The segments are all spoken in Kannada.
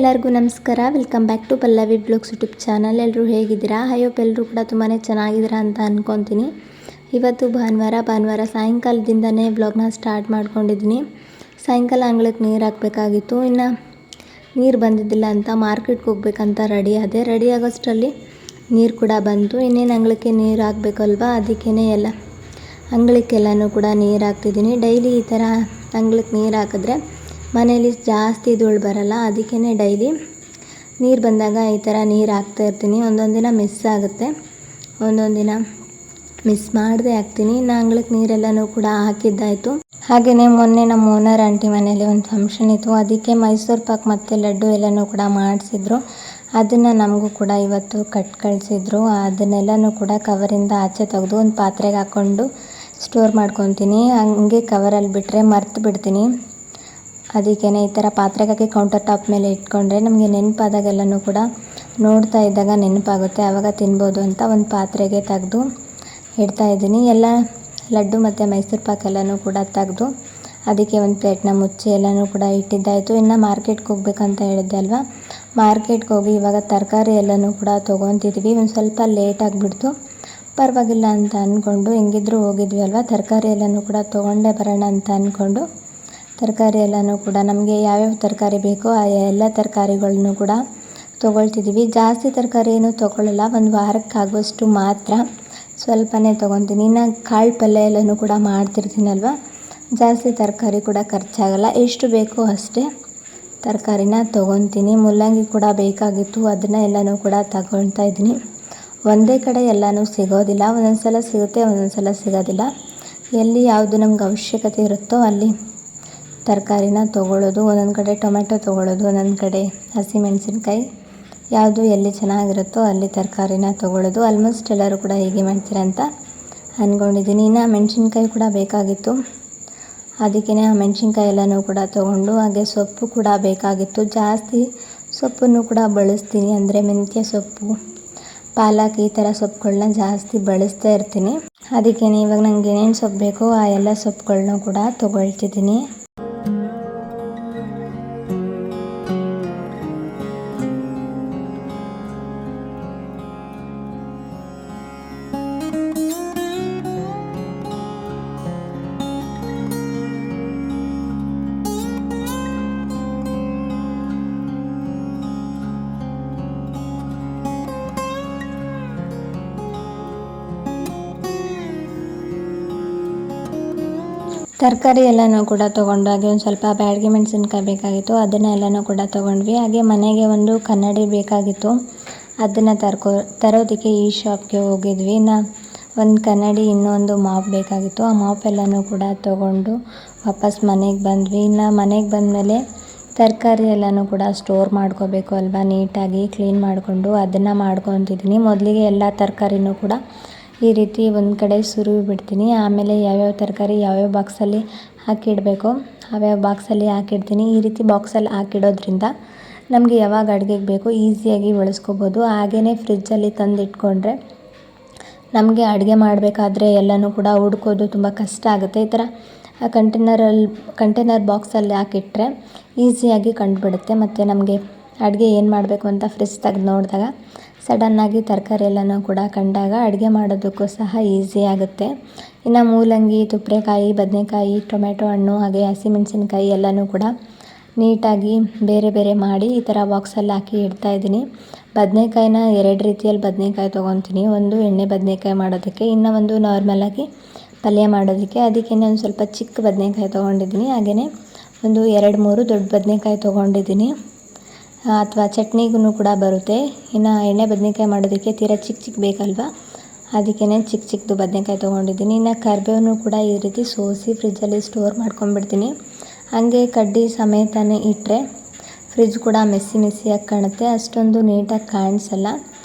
ಎಲ್ಲರಿಗೂ ನಮಸ್ಕಾರ. Welcome back to Pallavi blogs YouTube channel. ಎಲ್ಲರೂ ಹೇಗಿದ್ದೀರಾ? ಹೋಪ್ ಎಲ್ಲರೂ ಕೂಡ ತುಂಬಾ ಚೆನ್ನಾಗಿದ್ದೀರಾ ಅಂತ ಅಂದ್ಕೊತೀನಿ. ಇವತ್ತು ಭಾನುವಾರ ಸಾಯಂಕಾಲದಿಂದನೇ ಬ್ಲಾಗ್ನ ಸ್ಟಾರ್ಟ್ ಮಾಡ್ಕೊಂಡಿದ್ದೀನಿ. ಸಾಯಂಕಾಲ ಅಂಗಳಕ್ಕೆ ನೀರು ಹಾಕಬೇಕಾಗಿತ್ತು. ಇನ್ನು ನೀರು ಬಂದಿದ್ದಿಲ್ಲ ಅಂತ ಮಾರ್ಕೆಟ್ಗೆ ಹೋಗ್ಬೇಕಂತ ರೆಡಿ ಆಗೋಷ್ಟರಲ್ಲಿ ನೀರು ಕೂಡ ಬಂತು. ಇನ್ನೇನು ಅಂಗಳಕ್ಕೆ ನೀರು ಹಾಕಬೇಕಲ್ವಾ, ಅದಕ್ಕೇ ಎಲ್ಲ ಅಂಗಳಕ್ಕೆಲ್ಲನೂ ಕೂಡ ನೀರು ಹಾಕ್ತಿದ್ದೀನಿ. ಡೈಲಿ ಈ ಥರ ಅಂಗಳಕ್ಕೆ ನೀರು ಹಾಕಿದ್ರೆ ಮನೇಲಿ ಜಾಸ್ತಿ ಧೂಳು ಬರಲ್ಲ. ಅದಕ್ಕೇ ಡೈಲಿ ನೀರು ಬಂದಾಗ ಈ ಥರ ನೀರು ಹಾಕ್ತಾಯಿರ್ತೀನಿ. ಒಂದೊಂದು ದಿನ ಮಿಸ್ ಆಗುತ್ತೆ, ಒಂದೊಂದು ದಿನ ಮಿಸ್ ಮಾಡದೆ ಹಾಕ್ತೀನಿ. ಇನ್ನು ಅಂಗಳಕ್ಕೆ ನೀರೆಲ್ಲನೂ ಕೂಡ ಹಾಕಿದ್ದಾಯಿತು. ಹಾಗೆಯೇ ಮೊನ್ನೆ ನಮ್ಮ ಓನರ್ ಆಂಟಿ ಮನೇಲಿ ಒಂದು ಫಂಕ್ಷನ್ ಇತ್ತು. ಅದಕ್ಕೆ ಮೈಸೂರು ಪಾಕ್ ಮತ್ತು ಲಡ್ಡು ಎಲ್ಲನೂ ಕೂಡ ಮಾಡಿಸಿದ್ರು. ಅದನ್ನು ನಮಗೂ ಕೂಡ ಇವತ್ತು ಕಳಿಸಿದ್ರು. ಅದನ್ನೆಲ್ಲನೂ ಕೂಡ ಕವರಿಂದ ಆಚೆ ತೆಗೆದು ಒಂದು ಪಾತ್ರೆಗೆ ಹಾಕ್ಕೊಂಡು ಸ್ಟೋರ್ ಮಾಡ್ಕೊತೀನಿ. ಹಂಗೆ ಕವರಲ್ಲಿ ಬಿಟ್ಟರೆ ಮರ್ತು ಬಿಡ್ತೀನಿ. ಅದಕ್ಕೇ ಈ ಥರ ಪಾತ್ರೆಗೆ ಹಾಕಿ ಕೌಂಟರ್ ಟಾಪ್ ಮೇಲೆ ಇಟ್ಕೊಂಡ್ರೆ ನಮಗೆ ನೆನಪಾದಾಗೆಲ್ಲನೂ ಕೂಡ ನೋಡ್ತಾ ಇದ್ದಾಗ ನೆನಪಾಗುತ್ತೆ, ಆವಾಗ ತಿನ್ಬೋದು ಅಂತ ಒಂದು ಪಾತ್ರೆಗೆ ತೆಗೆದು ಇಡ್ತಾಯಿದ್ದೀನಿ. ಎಲ್ಲ ಲಡ್ಡು ಮತ್ತು ಮೈಸೂರು ಪಾಕ್ ಎಲ್ಲನೂ ಕೂಡ ತೆಗೆದು ಅದಕ್ಕೆ ಒಂದು ಪ್ಲೇಟ್ನ ಮುಚ್ಚಿ ಎಲ್ಲನೂ ಕೂಡ ಇಟ್ಟಿದ್ದಾಯಿತು. ಇನ್ನು ಮಾರ್ಕೆಟ್ಗೆ ಹೋಗ್ಬೇಕಂತ ಹೇಳಿದ್ದೆ ಅಲ್ವಾ, ಮಾರ್ಕೆಟ್ಗೆ ಹೋಗಿ ಇವಾಗ ತರಕಾರಿ ಎಲ್ಲನೂ ಕೂಡ ತೊಗೊತಿದ್ವಿ. ಒಂದು ಸ್ವಲ್ಪ ಲೇಟ್ ಆಗಿಬಿಡ್ತು, ಪರವಾಗಿಲ್ಲ ಅಂತ ಅಂದ್ಕೊಂಡು ಹೆಂಗಿದ್ರು ಹೋಗಿದ್ವಿ ಅಲ್ವಾ, ತರಕಾರಿ ಎಲ್ಲನೂ ಕೂಡ ತೊಗೊಂಡೇ ಬರೋಣ ಅಂತ ಅಂದ್ಕೊಂಡು ತರಕಾರಿ ಎಲ್ಲನೂ ಕೂಡ ನಮಗೆ ಯಾವ್ಯಾವ ತರಕಾರಿ ಬೇಕೋ ಆ ಎಲ್ಲ ತರಕಾರಿಗಳನ್ನೂ ಕೂಡ ತೊಗೊಳ್ತಿದ್ದೀವಿ. ಜಾಸ್ತಿ ತರಕಾರಿ ಏನೂ ತೊಗೊಳ್ಳಲ್ಲ, ಒಂದು ವಾರಕ್ಕಾಗುವಷ್ಟು ಮಾತ್ರ ಸ್ವಲ್ಪನೇ ತೊಗೊತೀನಿ. ಇನ್ನು ಕಾಳು ಪಲ್ಯ ಎಲ್ಲನೂ ಕೂಡ ಮಾಡ್ತಿರ್ತೀನಲ್ವ, ಜಾಸ್ತಿ ತರಕಾರಿ ಕೂಡ ಖರ್ಚಾಗಲ್ಲ. ಎಷ್ಟು ಬೇಕೋ ಅಷ್ಟೇ ತರಕಾರಿನ ತೊಗೊತೀನಿ. ಮುಲ್ಲಂಗಿ ಕೂಡ ಬೇಕಾಗಿತ್ತು, ಅದನ್ನು ಎಲ್ಲನೂ ಕೂಡ ತಗೊಳ್ತಾ ಇದ್ದೀನಿ. ಒಂದೇ ಕಡೆ ಎಲ್ಲನೂ ಸಿಗೋದಿಲ್ಲ, ಒಂದೊಂದು ಸಲ ಸಿಗುತ್ತೆ, ಒಂದೊಂದು ಸಲ ಸಿಗೋದಿಲ್ಲ. ಎಲ್ಲಿ ಯಾವುದು ನಮ್ಗೆ ಅವಶ್ಯಕತೆ ಇರುತ್ತೋ ಅಲ್ಲಿ ತರಕಾರಿನ ತೊಗೊಳ್ಳೋದು. ಒಂದೊಂದು ಕಡೆ ಟೊಮೆಟೊ ತೊಗೊಳ್ಳೋದು, ಒಂದೊಂದು ಕಡೆ ಹಸಿಮೆಣಸಿನ್ಕಾಯಿ, ಯಾವುದು ಎಲ್ಲಿ ಚೆನ್ನಾಗಿರುತ್ತೋ ಅಲ್ಲಿ ತರಕಾರಿನ ತೊಗೊಳ್ಳೋದು. ಆಲ್ಮೋಸ್ಟ್ ಎಲ್ಲರೂ ಕೂಡ ಹೀಗೆ ಮಾಡ್ತೀರ ಅಂತ ಅಂದ್ಕೊಂಡಿದ್ದೀನಿ. ಇನ್ನು ಮೆಣಸಿನ್ಕಾಯಿ ಕೂಡ ಬೇಕಾಗಿತ್ತು, ಅದಕ್ಕೇ ಆ ಮೆಣಸಿನ್ಕಾಯಿ ಎಲ್ಲನೂ ಕೂಡ ತೊಗೊಂಡು, ಹಾಗೆ ಸೊಪ್ಪು ಕೂಡ ಬೇಕಾಗಿತ್ತು. ಜಾಸ್ತಿ ಸೊಪ್ಪನ್ನು ಕೂಡ ಬಳಸ್ತೀನಿ, ಅಂದರೆ ಮೆಂತ್ಯ ಸೊಪ್ಪು, ಪಾಲಕ್, ಈ ಥರ ಸೊಪ್ಪುಗಳನ್ನ ಜಾಸ್ತಿ ಬಳಸ್ತಾ ಇರ್ತೀನಿ. ಅದಕ್ಕೇ ಇವಾಗ ನನಗೆ ಏನೇನು ಸೊಪ್ಪು ಬೇಕೋ ಆ ಎಲ್ಲ ಸೊಪ್ಪುಗಳನ್ನೂ ಕೂಡ ತೊಗೊಳ್ತಿದ್ದೀನಿ. ತರಕಾರಿ ಎಲ್ಲನೂ ಕೂಡ ತೊಗೊಂಡು, ಹಾಗೆ ಒಂದು ಸ್ವಲ್ಪ ಬ್ಯಾಡಗಿ ಮೆಣಸಿನ್ಕಾಯಿ ಬೇಕಾಗಿತ್ತು, ಅದನ್ನು ಎಲ್ಲನೂ ಕೂಡ ತೊಗೊಂಡ್ವಿ. ಹಾಗೆ ಮನೆಗೆ ಒಂದು ಕನ್ನಡಿ ಬೇಕಾಗಿತ್ತು, ಅದನ್ನು ತರೋದಕ್ಕೆ ಈ ಶಾಪ್ಗೆ ಹೋಗಿದ್ವಿ. ಇನ್ನು ಒಂದು ಕನ್ನಡಿ, ಇನ್ನೊಂದು ಮಾಪ್ ಬೇಕಾಗಿತ್ತು. ಆ ಮಾಪ್ ಎಲ್ಲನೂ ಕೂಡ ತೊಗೊಂಡು ವಾಪಸ್ ಮನೆಗೆ ಬಂದ್ವಿ. ಇನ್ನು ಮನೆಗೆ ಬಂದಮೇಲೆ ತರಕಾರಿ ಎಲ್ಲನೂ ಕೂಡ ಸ್ಟೋರ್ ಮಾಡ್ಕೋಬೇಕು ಅಲ್ವಾ, ನೀಟಾಗಿ ಕ್ಲೀನ್ ಮಾಡಿಕೊಂಡು ಅದನ್ನು ಮಾಡ್ಕೊತಿದ್ದೀನಿ. ಮೊದಲಿಗೆ ಎಲ್ಲ ತರಕಾರಿನೂ ಕೂಡ ಈ ರೀತಿ ಒಂದು ಕಡೆ ಸುರುವಿ ಬಿಡ್ತೀನಿ. ಆಮೇಲೆ ಯಾವ್ಯಾವ ತರಕಾರಿ ಯಾವ್ಯಾವ ಬಾಕ್ಸಲ್ಲಿ ಹಾಕಿಡಬೇಕೋ ಯಾವ್ಯಾವ ಬಾಕ್ಸಲ್ಲಿ ಹಾಕಿಡ್ತೀನಿ. ಈ ರೀತಿ ಬಾಕ್ಸಲ್ಲಿ ಹಾಕಿಡೋದ್ರಿಂದ ನಮಗೆ ಯಾವಾಗ ಅಡುಗೆಗೆ ಬೇಕೋ ಈಸಿಯಾಗಿ ಬಳಸ್ಕೋಬೋದು. ಹಾಗೆಯೇ ಫ್ರಿಜ್ಜಲ್ಲಿ ತಂದಿಟ್ಕೊಂಡ್ರೆ ನಮಗೆ ಅಡುಗೆ ಮಾಡಬೇಕಾದ್ರೆ ಎಲ್ಲನೂ ಕೂಡ ಹುಡ್ಕೋದು ತುಂಬ ಕಷ್ಟ ಆಗುತ್ತೆ. ಈ ಥರ ಕಂಟೈನರ್ ಬಾಕ್ಸಲ್ಲಿ ಹಾಕಿಟ್ರೆ ಈಸಿಯಾಗಿ ಕಂಡುಬಿಡುತ್ತೆ. ಮತ್ತು ನಮಗೆ ಅಡುಗೆ ಏನು ಮಾಡಬೇಕು ಅಂತ ಫ್ರಿಜ್ ತೆಗೆದು ನೋಡಿದಾಗ ಸಡನ್ನಾಗಿ ತರಕಾರಿ ಎಲ್ಲನೂ ಕೂಡ ಕಂಡಾಗ ಅಡುಗೆ ಮಾಡೋದಕ್ಕೂ ಸಹ ಈಸಿ ಆಗುತ್ತೆ. ಇನ್ನು ಮೂಲಂಗಿ, ತುಪ್ರೆಕಾಯಿ, ಬದನೆಕಾಯಿ, ಟೊಮೆಟೊ ಹಣ್ಣು, ಹಾಗೆ ಹಸಿಮೆಣಸಿನ್ಕಾಯಿ ಎಲ್ಲನೂ ಕೂಡ ನೀಟಾಗಿ ಬೇರೆ ಬೇರೆ ಮಾಡಿ ಈ ಥರ ಬಾಕ್ಸಲ್ಲಿ ಹಾಕಿ ಇಡ್ತಾಯಿದ್ದೀನಿ. ಬದನೆಕಾಯಿನ 2 ರೀತಿಯಲ್ಲಿ ಬದನೆಕಾಯಿ ತೊಗೊತೀನಿ. ಒಂದು ಎಣ್ಣೆ ಬದನೆಕಾಯಿ ಮಾಡೋದಕ್ಕೆ, ಇನ್ನೂ ಒಂದು ನಾರ್ಮಲಾಗಿ ಪಲ್ಯ ಮಾಡೋದಕ್ಕೆ. ಅದಕ್ಕೇ ಒಂದು ಸ್ವಲ್ಪ ಚಿಕ್ಕ ಬದನೆಕಾಯಿ ತೊಗೊಂಡಿದ್ದೀನಿ. ಹಾಗೆಯೇ ಒಂದು 2-3 ದೊಡ್ಡ ಬದನೆಕಾಯಿ ತೊಗೊಂಡಿದ್ದೀನಿ, ಅಥವಾ ಚಟ್ನಿಗೂ ಕೂಡ ಬರುತ್ತೆ. ಇನ್ನು ಎಣ್ಣೆ ಬದನೆಕಾಯಿ ಮಾಡೋದಕ್ಕೆ ತೀರಾ ಚಿಕ್ಕ ಬೇಕಲ್ವ, ಅದಕ್ಕೇ ಚಿಕ್ಕದು ಬದನೆಕಾಯಿ ತೊಗೊಂಡಿದ್ದೀನಿ. ಇನ್ನು ಕರಿಬೇವನ್ನು ಕೂಡ ಈ ರೀತಿ ಸೋಸಿ ಫ್ರಿಜ್ಜಲ್ಲಿ ಸ್ಟೋರ್ ಮಾಡ್ಕೊಂಡ್ಬಿಡ್ತೀನಿ. ಹಾಗೆ ಕಡ್ಡಿ ಸಮೇತನೇ ಇಟ್ಟರೆ ಫ್ರಿಜ್ ಕೂಡ ಮೆಸ್ಸಿಯಾಗಿ ಕಾಣುತ್ತೆ, ಅಷ್ಟೊಂದು ನೀಟಾಗಿ ಕಾಣಿಸಲ್ಲ.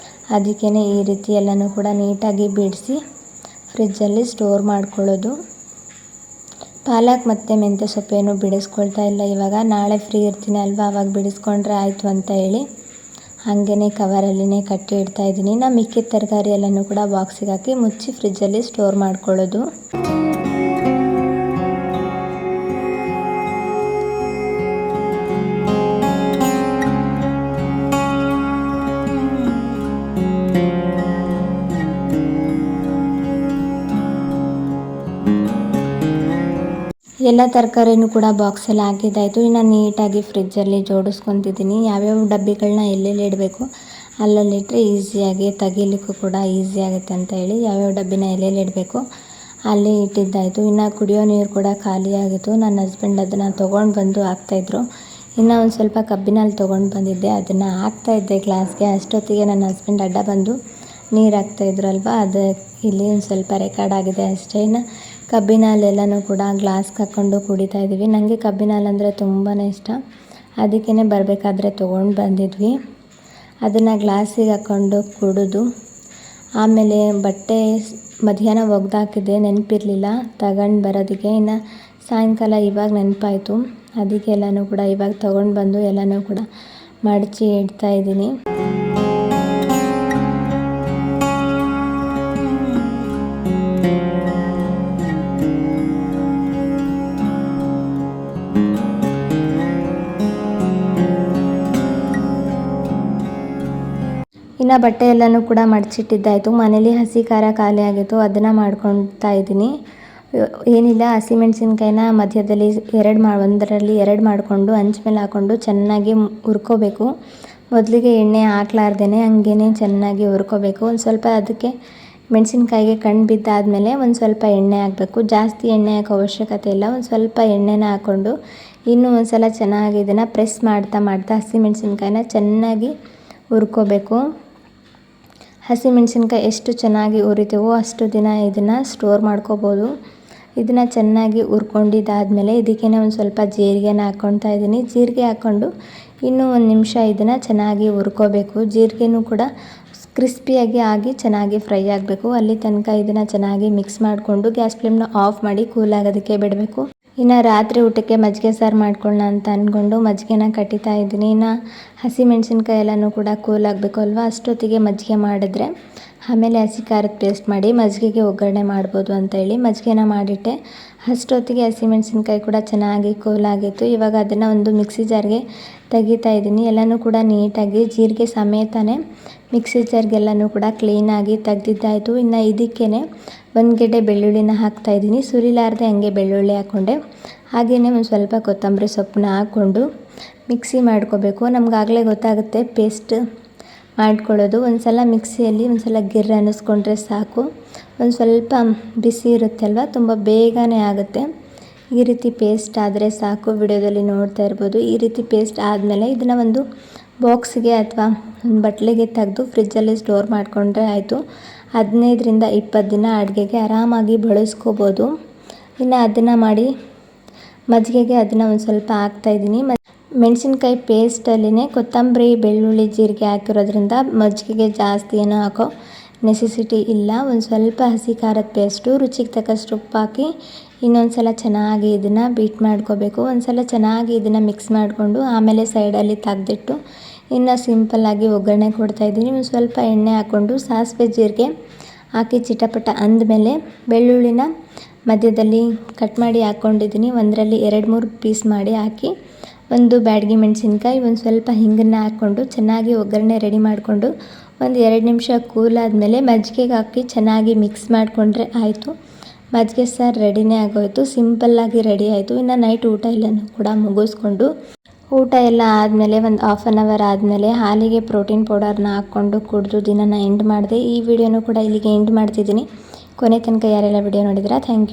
ಅದಕ್ಕೇ ಈ ರೀತಿ ಎಲ್ಲನೂ ಕೂಡ ನೀಟಾಗಿ ಬಿಡಿಸಿ ಫ್ರಿಜ್ಜಲ್ಲಿ ಸ್ಟೋರ್ ಮಾಡ್ಕೊಳ್ಳೋದು. ಪಾಲಕ್ ಮತ್ತು ಮೆಂತ್ಯ ಸೊಪ್ಪೇನು ಬಿಡಿಸ್ಕೊಳ್ತಾ ಇಲ್ಲ ಇವಾಗ, ನಾಳೆ ಫ್ರೀ ಇರ್ತೀನಿ ಅಲ್ವಾ, ಆವಾಗ ಬಿಡಿಸ್ಕೊಂಡ್ರೆ ಆಯಿತು ಅಂತ ಹೇಳಿ ಹಾಗೇ ಕವರಲ್ಲಿನೇ ಕಟ್ಟಿ ಇಡ್ತಾಯಿದ್ದೀನಿ. ನಾನು ಮಿಕ್ಕಿದ ತರಕಾರಿ ಎಲ್ಲನೂ ಕೂಡ ಬಾಕ್ಸಿಗೆ ಹಾಕಿ ಮುಚ್ಚಿ ಫ್ರಿಜ್ಜಲ್ಲಿ ಸ್ಟೋರ್ ಮಾಡ್ಕೊಳ್ಳೋದು. ಎಲ್ಲ ತರಕಾರಿನೂ ಕೂಡ ಬಾಕ್ಸಲ್ಲಿ ಹಾಕಿದ್ದಾಯಿತು. ಇನ್ನು ನೀಟಾಗಿ ಫ್ರಿಜ್ಜಲ್ಲಿ ಜೋಡಿಸ್ಕೊತಿದ್ದೀನಿ. ಯಾವ್ಯಾವ ಡಬ್ಬಿಗಳನ್ನ ಎಲ್ಲೆಲ್ಲಿ ಇಡಬೇಕು ಅಲ್ಲಲ್ಲಿಟ್ಟರೆ ಈಸಿಯಾಗಿ ತೆಗಿಲಿಕ್ಕೂ ಕೂಡ ಈಸಿ ಆಗುತ್ತೆ ಅಂತ ಹೇಳಿ ಯಾವ್ಯಾವ ಡಬ್ಬಿನ ಎಲ್ಲೆಲ್ಲಿ ಇಡಬೇಕು ಅಲ್ಲಿ ಇಟ್ಟಿದ್ದಾಯಿತು. ಇನ್ನು ಕುಡಿಯೋ ನೀರು ಕೂಡ ಖಾಲಿಯಾಗಿತ್ತು. ನನ್ನ ಹಸ್ಬೆಂಡ್ ಅದನ್ನು ತೊಗೊಂಡು ಬಂದು ಹಾಕ್ತಾಯಿದ್ರು. ಇನ್ನು ಒಂದು ಸ್ವಲ್ಪ ಕಬ್ಬಿನಲ್ಲಿ ತೊಗೊಂಡು ಬಂದಿದ್ದೆ, ಅದನ್ನು ಹಾಕ್ತಾಯಿದ್ದೆ ಗ್ಲಾಸ್ಗೆ. ಅಷ್ಟೊತ್ತಿಗೆ ನನ್ನ ಹಸ್ಬೆಂಡ್ ಅಡ್ಡ ಬಂದು ನೀರು ಹಾಕ್ತಾಯಿದ್ರಲ್ವ, ಅದು ಇಲ್ಲಿ ಒಂದು ಸ್ವಲ್ಪ ರೆಕಾರ್ಡ್ ಆಗಿದೆ ಅಷ್ಟೇ. ಇನ್ನು ಕಬ್ಬಿನ ಹಾಲೆಲ್ಲನೂ ಕೂಡ ಗ್ಲಾಸ್ಗೆ ಹಾಕ್ಕೊಂಡು ಕುಡಿತಾ ಇದ್ದೀವಿ. ನನಗೆ ಕಬ್ಬಿನ ಹಾಲು ಅಂದರೆ ತುಂಬಾ ಇಷ್ಟ, ಅದಕ್ಕೇ ಬರಬೇಕಾದ್ರೆ ತೊಗೊಂಡು ಬಂದಿದ್ವಿ. ಅದನ್ನು ಗ್ಲಾಸಿಗೆ ಹಾಕ್ಕೊಂಡು ಕುಡಿದು ಆಮೇಲೆ ಬಟ್ಟೆ ಮಧ್ಯಾಹ್ನ ಒಗ್ದಾಕಿದ್ದೆ, ನೆನಪಿರಲಿಲ್ಲ ತಗೊಂಡು ಬರೋದಕ್ಕೆ. ಇನ್ನು ಸಾಯಂಕಾಲ ಇವಾಗ ನೆನಪಾಯಿತು, ಅದಕ್ಕೆ ಎಲ್ಲನೂ ಕೂಡ ಇವಾಗ ತೊಗೊಂಡು ಬಂದು ಎಲ್ಲನೂ ಕೂಡ ಮಡಚಿ ಇಡ್ತಾಯಿದ್ದೀನಿ. ಇನ್ನು ಬಟ್ಟೆ ಎಲ್ಲನೂ ಕೂಡ ಮಡಚಿಟ್ಟಿದ್ದಾಯಿತು. ಮನೇಲಿ ಹಸಿ ಖಾರ ಖಾಲಿ ಆಗಿತ್ತು, ಅದನ್ನು ಮಾಡ್ಕೊತಾ ಇದ್ದೀನಿ. ಏನಿಲ್ಲ, ಹಸಿಮೆಣ್ಸಿನ್ಕಾಯಿನ ಮಧ್ಯದಲ್ಲಿ ಒಂದರಲ್ಲಿ ಎರಡು ಮಾಡಿಕೊಂಡು ಹಂಚ್ ಮೇಲೆ ಹಾಕ್ಕೊಂಡು ಚೆನ್ನಾಗಿ ಹುರ್ಕೋಬೇಕು. ಮೊದಲಿಗೆ ಎಣ್ಣೆ ಹಾಕ್ಲಾರ್ದೇ ಹಂಗೇ ಚೆನ್ನಾಗಿ ಹುರ್ಕೋಬೇಕು. ಒಂದು ಸ್ವಲ್ಪ ಅದಕ್ಕೆ ಮೆಣಸಿನ್ಕಾಯಿಗೆ ಕಣ್ಣು ಬಿದ್ದಾದಮೇಲೆ ಒಂದು ಸ್ವಲ್ಪ ಎಣ್ಣೆ ಹಾಕಬೇಕು. ಜಾಸ್ತಿ ಎಣ್ಣೆ ಹಾಕೋ ಅವಶ್ಯಕತೆ ಇಲ್ಲ, ಒಂದು ಸ್ವಲ್ಪ ಎಣ್ಣೆನ ಹಾಕ್ಕೊಂಡು ಇನ್ನೂ ಒಂದು ಸಲ ಚೆನ್ನಾಗಿ ಇದನ್ನು ಪ್ರೆಸ್ ಮಾಡ್ತಾ ಹಸಿಮೆಣ್ಸಿನ್ಕಾಯಿನ ಚೆನ್ನಾಗಿ ಹುರ್ಕೋಬೇಕು. ಹಸಿಮೆಣ್ಸಿನ್ಕಾಯಿ ಎಷ್ಟು ಚೆನ್ನಾಗಿ ಹುರಿತೀವೋ ಅಷ್ಟು ದಿನ ಇದನ್ನು ಸ್ಟೋರ್ ಮಾಡ್ಕೋಬೋದು. ಇದನ್ನು ಚೆನ್ನಾಗಿ ಹುರ್ಕೊಂಡಿದ್ದಾದಮೇಲೆ ಇದಕ್ಕೇ ಒಂದು ಸ್ವಲ್ಪ ಜೀರಿಗೆನ ಹಾಕ್ಕೊತಾ ಇದ್ದೀನಿ. ಜೀರಿಗೆ ಹಾಕ್ಕೊಂಡು ಇನ್ನೂ ಒಂದು ನಿಮಿಷ ಇದನ್ನು ಚೆನ್ನಾಗಿ ಹುರ್ಕೋಬೇಕು. ಜೀರಿಗೆನೂ ಕೂಡ ಕ್ರಿಸ್ಪಿಯಾಗಿ ಆಗಿ ಚೆನ್ನಾಗಿ ಫ್ರೈ ಆಗಬೇಕು. ಅಲ್ಲಿ ತನಕ ಇದನ್ನು ಚೆನ್ನಾಗಿ ಮಿಕ್ಸ್ ಮಾಡಿಕೊಂಡು ಗ್ಯಾಸ್ ಫ್ಲೇಮ್ನ ಆಫ್ ಮಾಡಿ ಕೂಲ್ ಆಗೋದಕ್ಕೆ ಬಿಡಬೇಕು. ಇನ್ನು ರಾತ್ರಿ ಊಟಕ್ಕೆ ಮಜ್ಜಿಗೆ ಸಾರು ಮಾಡ್ಕೊಳ್ಳೋಣ ಅಂತ ಅಂದ್ಕೊಂಡು ಮಜ್ಜಿಗೆನ ಕಟ್ಟಿತಾ ಇದ್ದೀನಿ. ಇನ್ನು ಹಸಿಮೆಣ್ಸಿನ್ಕಾಯಿ ಎಲ್ಲನೂ ಕೂಡ ಕೂಲ್ ಆಗಬೇಕು ಅಲ್ವಾ, ಅಷ್ಟೊತ್ತಿಗೆ ಮಜ್ಜಿಗೆ ಮಾಡಿದ್ರೆ ಆಮೇಲೆ ಹಸಿ ಖಾರದ ಪೇಸ್ಟ್ ಮಾಡಿ ಮಜ್ಜಿಗೆಗೆ ಒಗ್ಗರಣೆ ಮಾಡ್ಬೋದು ಅಂತೇಳಿ ಮಜ್ಜಿಗೆನ ಮಾಡಿಟ್ಟೆ. ಅಷ್ಟೊತ್ತಿಗೆ ಹಸಿಮೆಣ್ಸಿನ್ಕಾಯಿ ಕೂಡ ಚೆನ್ನಾಗಿ ಕೂಲ್ ಆಗಿತ್ತು. ಇವಾಗ ಅದನ್ನು ಒಂದು ಮಿಕ್ಸಿ ಜಾರ್ಗೆ ತೆಗಿತಾ ಇದ್ದೀನಿ. ಎಲ್ಲನೂ ಕೂಡ ನೀಟಾಗಿ ಜೀರಿಗೆ ಸಮೇತನೇ ಮಿಕ್ಸಿ ಜಾರ್ಗೆಲ್ಲನೂ ಕೂಡ ಕ್ಲೀನಾಗಿ ತೆಗ್ದಿದ್ದಾಯಿತು. ಇನ್ನು ಇದಕ್ಕೇ ಒಂದು ಗೆಡ್ಡೆ ಬೆಳ್ಳುಳ್ಳಿನ ಹಾಕ್ತಾಯಿದ್ದೀನಿ. ಸುರಿಲಾರ್ದೆ ಹಂಗೆ ಬೆಳ್ಳುಳ್ಳಿ ಹಾಕ್ಕೊಂಡೆ. ಹಾಗೆಯೇ ಒಂದು ಸ್ವಲ್ಪ ಕೊತ್ತಂಬರಿ ಸೊಪ್ಪನ್ನ ಹಾಕ್ಕೊಂಡು ಮಿಕ್ಸಿ ಮಾಡ್ಕೋಬೇಕು. ನಮಗಾಗಲೇ ಗೊತ್ತಾಗುತ್ತೆ ಪೇಸ್ಟ್ ಮಾಡ್ಕೊಳ್ಳೋದು. ಒಂದು ಸಲ ಮಿಕ್ಸಿಯಲ್ಲಿ ಒಂದು ಸಲ ಗಿರ್ರ ಅನ್ನಿಸ್ಕೊಂಡ್ರೆ ಸಾಕು. ಒಂದು ಸ್ವಲ್ಪ ಬಿಸಿ ಇರುತ್ತೆ ಅಲ್ವ, ತುಂಬ ಬೇಗನೆ ಆಗುತ್ತೆ. ಈ ರೀತಿ ಪೇಸ್ಟ್ ಆದರೆ ಸಾಕು. ವಿಡಿಯೋದಲ್ಲಿ ನೋಡ್ತಾ ಇರ್ಬೋದು. ಈ ರೀತಿ ಪೇಸ್ಟ್ ಆದಮೇಲೆ ಇದನ್ನು ಒಂದು ಬಾಕ್ಸಿಗೆ ಅಥವಾ ಒಂದು ಬಟ್ಲಿಗೆ ತೆಗೆದು ಫ್ರಿಜ್ಜಲ್ಲಿ ಸ್ಟೋರ್ ಮಾಡಿಕೊಂಡ್ರೆ ಆಯಿತು. 15ರಿಂದ 20 ದಿನ ಅಡುಗೆಗೆ ಆರಾಮಾಗಿ ಬಳಸ್ಕೋಬೋದು. ಇನ್ನು ಅದನ್ನು ಮಾಡಿ ಮಜ್ಜಿಗೆಗೆ ಅದನ್ನು ಒಂದು ಸ್ವಲ್ಪ ಹಾಕ್ತಾಯಿದ್ದೀನಿ. ಮೆಣಸಿನ್ಕಾಯಿ ಪೇಸ್ಟಲ್ಲಿನೇ ಕೊತ್ತಂಬರಿ ಬೆಳ್ಳುಳ್ಳಿ ಜೀರಿಗೆ ಹಾಕಿರೋದ್ರಿಂದ ಮಜ್ಜಿಗೆಗೆ ಜಾಸ್ತಿ ಏನೋ ಹಾಕೋ ನೆಸೆಸಿಟಿ ಇಲ್ಲ. ಒಂದು ಸ್ವಲ್ಪ ಹಸಿ ಖಾರದ ಪೇಸ್ಟು, ರುಚಿಗೆ ತಕ್ಕಷ್ಟು ಉಪ್ಪು ಹಾಕಿ ಇನ್ನೊಂದು ಸಲ ಚೆನ್ನಾಗಿ ಇದನ್ನು ಬೀಟ್ ಮಾಡ್ಕೋಬೇಕು. ಒಂದು ಸಲ ಚೆನ್ನಾಗಿ ಇದನ್ನು ಮಿಕ್ಸ್ ಮಾಡಿಕೊಂಡು ಆಮೇಲೆ ಸೈಡಲ್ಲಿ ತೆಗೆದಿಟ್ಟು ಇನ್ನು ಸಿಂಪಲ್ಲಾಗಿ ಒಗ್ಗರಣೆ ಕೊಡ್ತಾಯಿದ್ದೀನಿ. ಒಂದು ಸ್ವಲ್ಪ ಎಣ್ಣೆ ಹಾಕ್ಕೊಂಡು ಸಾಸಿವೆ ಜೀರಿಗೆ ಹಾಕಿ ಚಿಟಪಟ ಅಂದಮೇಲೆ ಬೆಳ್ಳುಳ್ಳಿನ ಮಧ್ಯದಲ್ಲಿ ಕಟ್ ಮಾಡಿ ಹಾಕ್ಕೊಂಡಿದ್ದೀನಿ. ಒಂದರಲ್ಲಿ 2-3 ಪೀಸ್ ಮಾಡಿ ಹಾಕಿ ಒಂದು ಬ್ಯಾಡಗಿ ಮೆಣಸಿನ್ಕಾಯಿ ಒಂದು ಸ್ವಲ್ಪ ಹಿಂಗನ್ನು ಹಾಕ್ಕೊಂಡು ಚೆನ್ನಾಗಿ ಒಗ್ಗರಣೆ ರೆಡಿ ಮಾಡಿಕೊಂಡು ಒಂದು 2 ನಿಮಿಷ ಕೂಲಾದಮೇಲೆ ಮಜ್ಜಿಗೆಗೆ ಹಾಕಿ ಚೆನ್ನಾಗಿ ಮಿಕ್ಸ್ ಮಾಡಿಕೊಂಡ್ರೆ ಆಯಿತು. ಮಜ್ಜಿಗೆ ಸಾರು ರೆಡಿನೇ ಆಗೋಯಿತು. ಸಿಂಪಲ್ಲಾಗಿ ರೆಡಿ ಆಯಿತು. ಇನ್ನು ನೈಟ್ ಊಟ ಎಲ್ಲನೂ ಕೂಡ ಮುಗಿಸ್ಕೊಂಡು ಊಟ ಎಲ್ಲ ಆದಮೇಲೆ ಒಂದು 1/2 ಅವರ್ ಆದಮೇಲೆ ಹಾಲಿಗೆ ಪ್ರೋಟೀನ್ ಪೌಡರ್ನ ಹಾಕ್ಕೊಂಡು ಕುಡಿದು ದಿನನ ಎಂಡ್ ಮಾಡಿದೆ. ಈ ವಿಡಿಯೋನೂ ಕೂಡ ಇಲ್ಲಿಗೆ ಎಂಡ್ ಮಾಡ್ತಿದ್ದೀನಿ. ಕೊನೆ ತನಕ ಯಾರೆಲ್ಲ ವಿಡಿಯೋ ನೋಡಿದ್ದೀರಾ ಥ್ಯಾಂಕ್ ಯು.